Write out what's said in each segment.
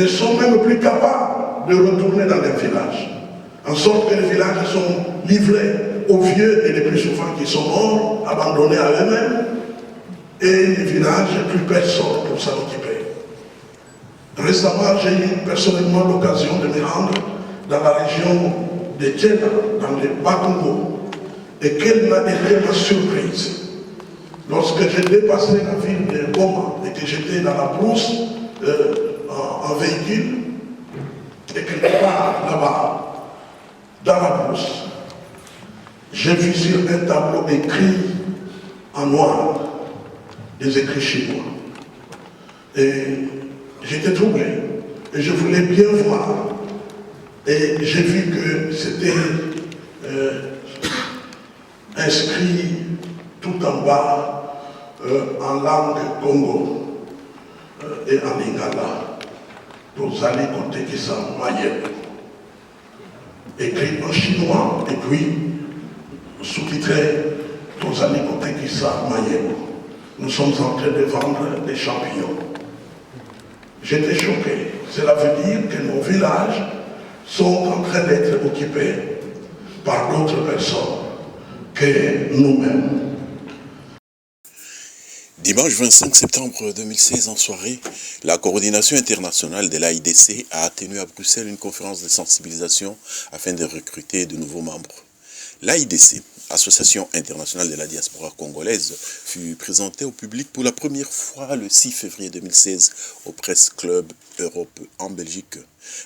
ne sont même plus capables de retourner dans les villages. En sorte que les villages sont livrés aux vieux et les plus souvent qui sont morts, abandonnés à eux-mêmes. Et les villages, plus personne pour s'en occuper. Récemment, j'ai eu personnellement l'occasion de me rendre dans la région de Djena, dans le Bas-Congo. Et quelle m'a été ma surprise lorsque j'ai dépassé la ville de Goma et que j'étais dans la brousse en véhicule, et quelque part là-bas, dans la brousse, j'ai vu sur un tableau écrit en noir, des écrits chinois. Et j'étais troublé. Et je voulais bien voir. Et j'ai vu que c'était inscrit tout en bas en langue Congo et en lingala. Tozali côté qui s'en maillait. Écrit en chinois et puis sous-titré Tozali côté qui s'en maillait. Nous sommes en train de vendre des champignons. J'étais choqué. Cela veut dire que nos villages sont en train d'être occupés par d'autres personnes que nous-mêmes. Dimanche 25 septembre 2016 en soirée, la coordination internationale de l'AIDC a tenu à Bruxelles une conférence de sensibilisation afin de recruter de nouveaux membres. L'AIDC, Association internationale de la diaspora congolaise, fut présentée au public pour la première fois le 6 février 2016 au Press Club Europe en Belgique.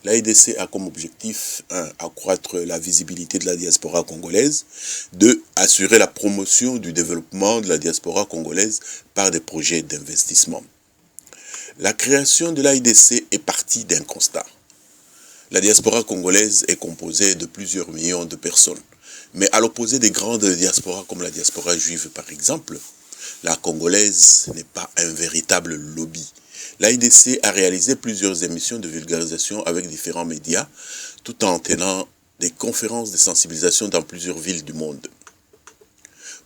L'AIDC a comme objectif 1. Accroître la visibilité de la diaspora congolaise, 2. Assurer la promotion du développement de la diaspora congolaise par des projets d'investissement. La création de l'AIDC est partie d'un constat. La diaspora congolaise est composée de plusieurs millions de personnes. Mais à l'opposé des grandes diasporas comme la diaspora juive par exemple, la congolaise n'est pas un véritable lobby. L'AIDC a réalisé plusieurs émissions de vulgarisation avec différents médias, tout en tenant des conférences de sensibilisation dans plusieurs villes du monde.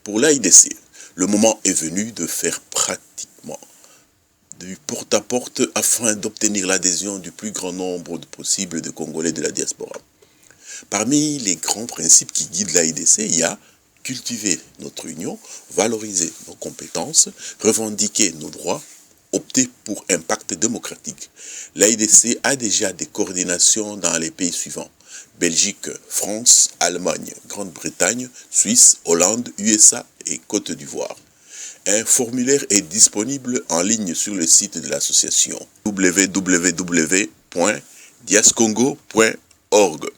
Pour l'AIDC, le moment est venu de faire pratiquement du porte-à-porte afin d'obtenir l'adhésion du plus grand nombre possible de Congolais de la diaspora. Parmi les grands principes qui guident l'AIDC, il y a cultiver notre union, valoriser nos compétences, revendiquer nos droits, opter pour un pacte démocratique. L'AIDC a déjà des coordinations dans les pays suivants: Belgique, France, Allemagne, Grande-Bretagne, Suisse, Hollande, USA et Côte d'Ivoire. Un formulaire est disponible en ligne sur le site de l'association www.diascongo.org.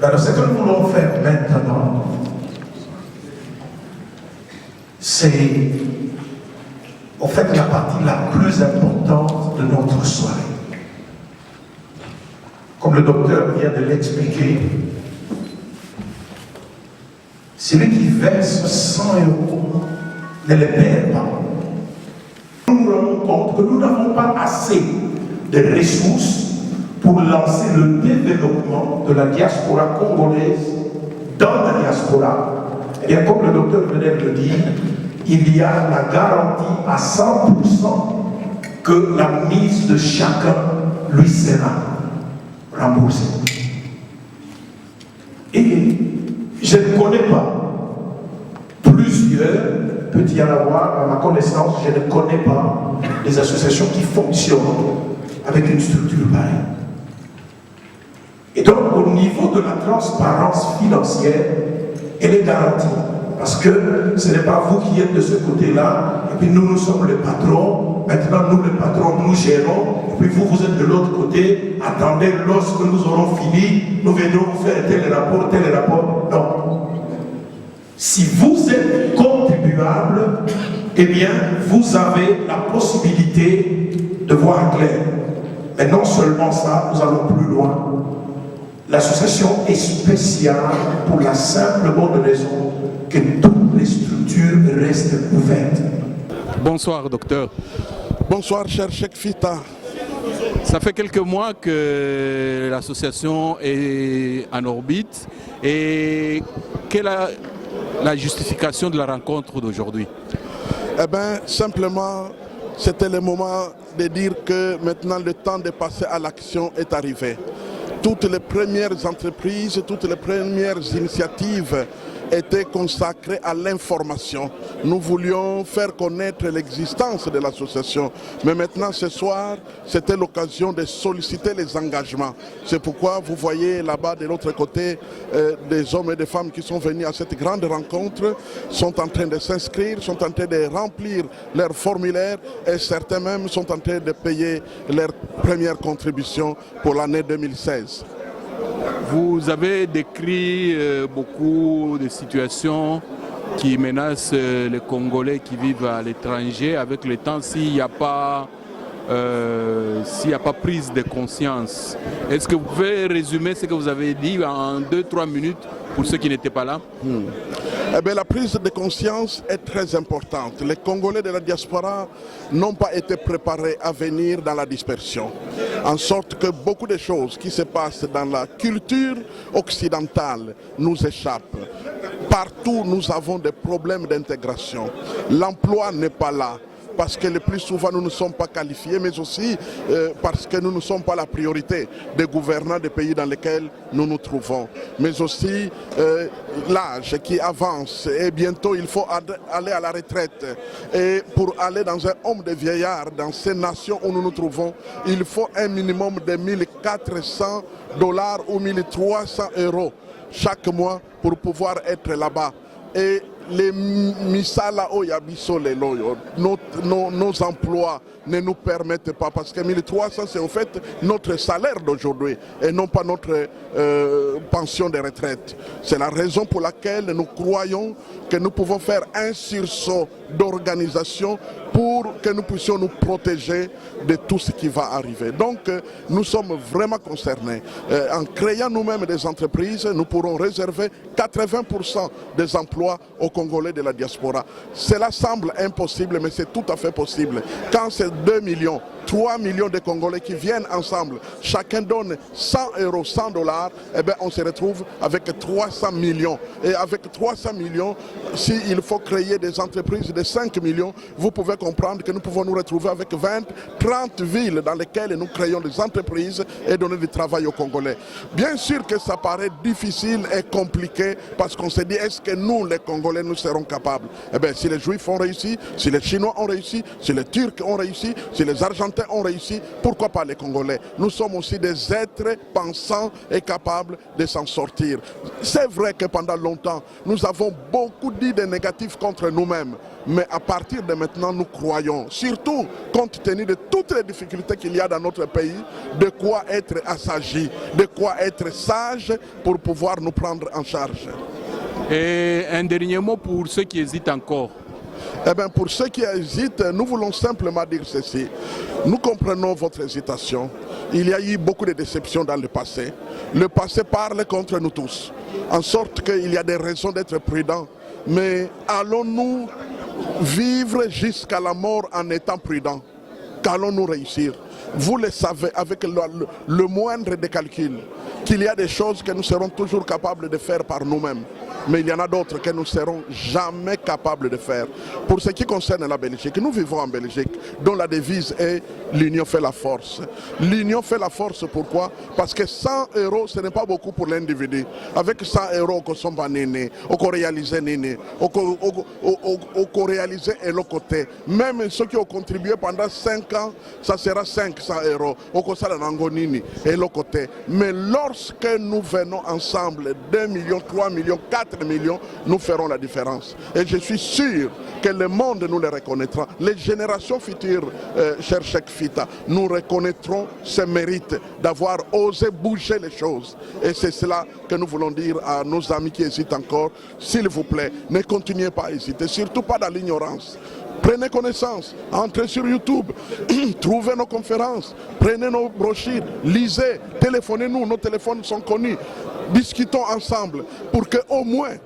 Alors, ce que nous voulons faire maintenant, c'est en fait la partie la plus importante de notre soirée. Comme le docteur vient de l'expliquer, celui qui verse 100 € ne les perd pas. Nous nous rendons compte que nous n'avons pas assez de ressources pour lancer le développement de la diaspora congolaise dans la diaspora. Et bien, comme le docteur venait de le dire, il y a la garantie à 100% que la mise de chacun lui sera remboursée. Et je ne connais pas plusieurs, peut y en avoir, à ma connaissance, je ne connais pas des associations qui fonctionnent avec une structure pareille. Et donc, au niveau de la transparence financière, elle est garantie. Parce que ce n'est pas vous qui êtes de ce côté-là, et puis nous sommes les patrons. Maintenant, nous, les patrons, nous gérons, et puis vous êtes de l'autre côté. Attendez, lorsque nous aurons fini, nous viendrons vous faire tel rapport, tel rapport. Non. Si vous êtes contribuable, eh bien, vous avez la possibilité de voir clair. Mais non seulement ça, nous allons plus loin. L'association est spéciale pour la simple bonne raison que toutes les structures restent ouvertes. Bonsoir, docteur. Bonsoir, cher Cheikh Fita. Ça fait quelques mois que l'association est en orbite. Et quelle est la justification de la rencontre d'aujourd'hui? Eh bien, simplement, c'était le moment de dire que maintenant le temps de passer à l'action est arrivé. Toutes les premières entreprises, toutes les premières initiatives étaient consacrées à l'information. Nous voulions faire connaître l'existence de l'association. Mais maintenant, ce soir, c'était l'occasion de solliciter les engagements. C'est pourquoi vous voyez là-bas, de l'autre côté, des hommes et des femmes qui sont venus à cette grande rencontre, sont en train de s'inscrire, sont en train de remplir leur formulaire et certains même sont en train de payer leur première contribution pour l'année 2016. Vous avez décrit beaucoup de situations qui menacent les Congolais qui vivent à l'étranger. Avec le temps, s'il n'y a pas prise de conscience, est-ce que vous pouvez résumer ce que vous avez dit en 2-3 minutes pour ceux qui n'étaient pas là? Eh bien, la prise de conscience est très importante. Les Congolais de la diaspora n'ont pas été préparés à venir dans la dispersion. En sorte que beaucoup de choses qui se passent dans la culture occidentale nous échappent. Partout, nous avons des problèmes d'intégration. L'emploi n'est pas là, parce que le plus souvent nous ne sommes pas qualifiés, mais aussi parce que nous ne sommes pas la priorité des gouvernants des pays dans lesquels nous nous trouvons. Mais aussi l'âge qui avance et bientôt il faut aller à la retraite. Et pour aller dans un homme de vieillard, dans ces nations où nous nous trouvons, il faut un minimum de $1 400 ou 1 300 € chaque mois pour pouvoir être là-bas. Et les misala oyabiso lelo, nos emplois ne nous permettent pas, parce que 1300 c'est au fait notre salaire d'aujourd'hui et non pas notre pension de retraite. C'est la raison pour laquelle nous croyons que nous pouvons faire un sursaut d'organisation pour que nous puissions nous protéger de tout ce qui va arriver. Donc nous sommes vraiment concernés. En créant nous-mêmes des entreprises, nous pourrons réserver 80% des emplois aux Congolais de la diaspora. Cela semble impossible, mais c'est tout à fait possible. Quand c'est 2 millions, 3 millions de Congolais qui viennent ensemble, chacun donne 100 €, 100 $, eh bien on se retrouve avec 300 millions. Et avec 300 millions, s'il faut créer des entreprises de 5 millions, vous pouvez comprendre que nous pouvons nous retrouver avec 20, 30 villes dans lesquelles nous créons des entreprises et donner du travail aux Congolais. Bien sûr que ça paraît difficile et compliqué parce qu'on se dit, est-ce que nous, les Congolais, nous serons capables? Eh bien, si les Juifs ont réussi, si les Chinois ont réussi, si les Turcs ont réussi, si les Argentins ont réussi, pourquoi pas les Congolais? Nous sommes aussi des êtres pensants et capables de s'en sortir. C'est vrai que pendant longtemps, nous avons beaucoup d'idées négatives contre nous-mêmes. Mais à partir de maintenant, nous croyons, surtout compte tenu de toutes les difficultés qu'il y a dans notre pays, de quoi être assagi, de quoi être sage pour pouvoir nous prendre en charge. Et un dernier mot pour ceux qui hésitent encore. Eh bien, pour ceux qui hésitent, nous voulons simplement dire ceci. Nous comprenons votre hésitation. Il y a eu beaucoup de déceptions dans le passé. Le passé parle contre nous tous, en sorte qu'il y a des raisons d'être prudents. Mais allons-nous vivre jusqu'à la mort en étant prudents? Qu'allons-nous réussir? Vous le savez avec le moindre des calculs, qu'il y a des choses que nous serons toujours capables de faire par nous-mêmes. Mais il y en a d'autres que nous ne serons jamais capables de faire. Pour ce qui concerne la Belgique, nous vivons en Belgique, dont la devise est « l'union fait la force ». L'union fait la force, pourquoi? Parce que 100 €, ce n'est pas beaucoup pour l'individu. Avec 100 €, on sommes nés, on peut réaliser nés, on peut réaliser et le côté. Même ceux qui ont contribué pendant 5 ans, ça sera 500 €. On peut ça nini et le côté. Mais lorsque nous venons ensemble, 2 millions, 3 millions, 4 millions, nous ferons la différence. Et je suis sûr que le monde nous le reconnaîtra. Les générations futures, cher Cheikh Fita, nous reconnaîtront ce mérite d'avoir osé bouger les choses. Et c'est cela que nous voulons dire à nos amis qui hésitent encore. S'il vous plaît, ne continuez pas à hésiter, surtout pas dans l'ignorance. Prenez connaissance, entrez sur YouTube, trouvez nos conférences, prenez nos brochures, lisez, téléphonez-nous, nos téléphones sont connus. Discutons ensemble pour que au moins,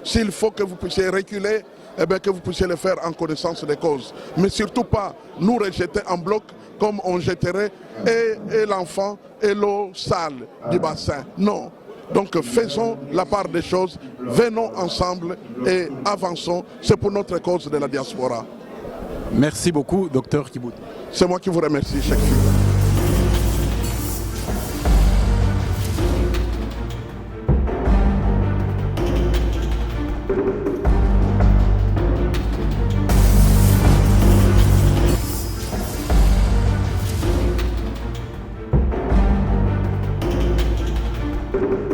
s'il faut que vous puissiez reculer, eh bien que vous puissiez le faire en connaissance des causes. Mais surtout pas nous rejeter en bloc comme on jetterait et l'enfant et l'eau sale du bassin. Non. Donc faisons la part des choses, venons ensemble et avançons. C'est pour notre cause de la diaspora. Merci beaucoup, docteur Kibouti. C'est moi qui vous remercie, chaque fille. Thank you.